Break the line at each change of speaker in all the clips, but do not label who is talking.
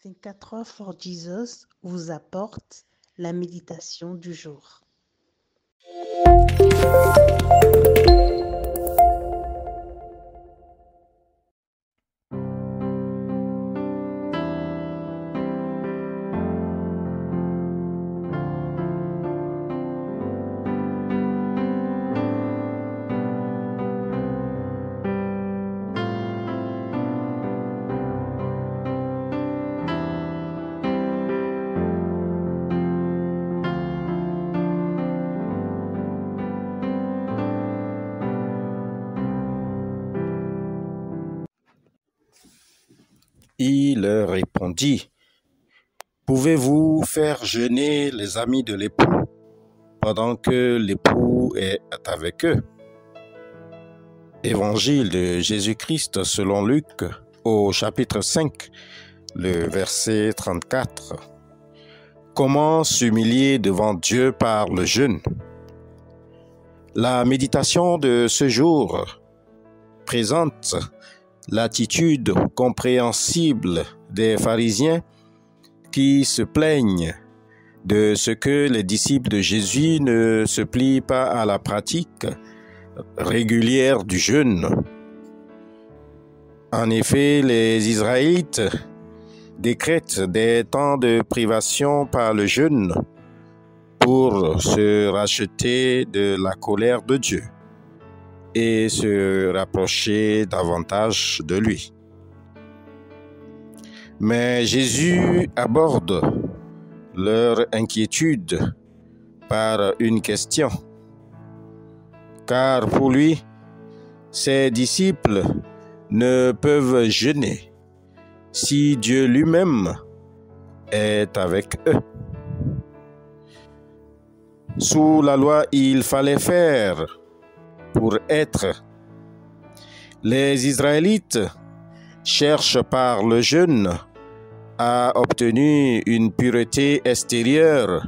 Think 4 Hours for Jesus vous apporte la méditation du jour.
Il leur répondit, « Pouvez-vous faire jeûner les amis de l'époux pendant que l'époux est avec eux ?» Évangile de Jésus-Christ selon Luc, au chapitre 5, le verset 34. Comment s'humilier devant Dieu par le jeûne? La méditation de ce jour présente l'attitude compréhensible des pharisiens qui se plaignent de ce que les disciples de Jésus ne se plient pas à la pratique régulière du jeûne. En effet, les Israélites décrètent des temps de privation par le jeûne pour se racheter de la colère de Dieu et se rapprocher davantage de lui. Mais Jésus aborde leur inquiétude par une question, car pour lui, ses disciples ne peuvent jeûner si Dieu lui-même est avec eux. Sous la loi, il fallait faire pour être. Les Israélites cherchent par le jeûne à obtenir une pureté extérieure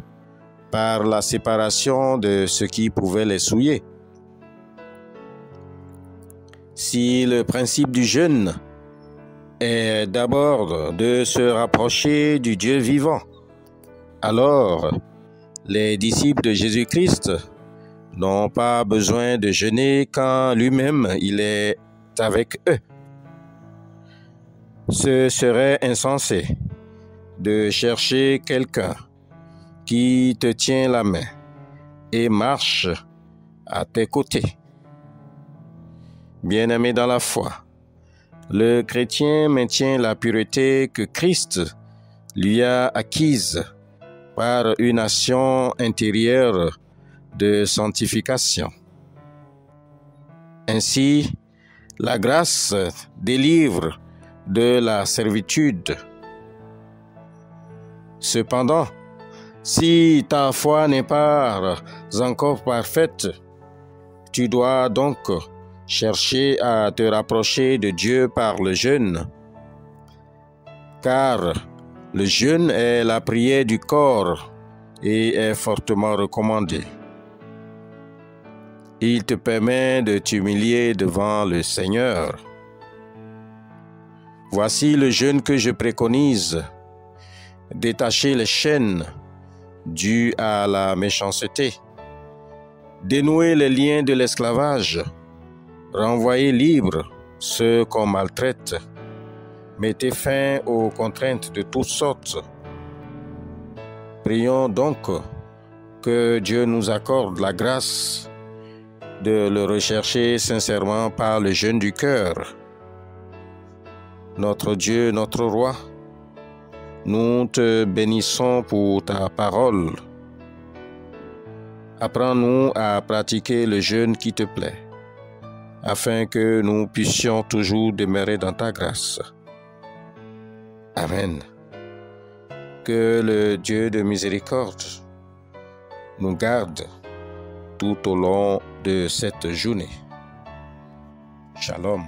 par la séparation de ce qui pouvait les souiller. Si le principe du jeûne est d'abord de se rapprocher du Dieu vivant, alors les disciples de Jésus-Christ n'ont pas besoin de jeûner quand lui-même il est avec eux. Ce serait insensé de chercher quelqu'un qui te tient la main et marche à tes côtés. Bien-aimé dans la foi, le chrétien maintient la pureté que Christ lui a acquise par une action intérieure de sanctification. Ainsi, la grâce délivre de la servitude. Cependant, si ta foi n'est pas encore parfaite, tu dois donc chercher à te rapprocher de Dieu par le jeûne, car le jeûne est la prière du corps et est fortement recommandé. Il te permet de t'humilier devant le Seigneur. Voici le jeûne que je préconise: détacher les chaînes dues à la méchanceté, dénouer les liens de l'esclavage, renvoyer libres ceux qu'on maltraite, mettez fin aux contraintes de toutes sortes. Prions donc que Dieu nous accorde la grâce de le rechercher sincèrement par le jeûne du cœur. Notre Dieu, notre Roi, nous te bénissons pour ta parole. Apprends-nous à pratiquer le jeûne qui te plaît, afin que nous puissions toujours demeurer dans ta grâce. Amen. Que le Dieu de miséricorde nous garde tout au long de cette journée. Shalom.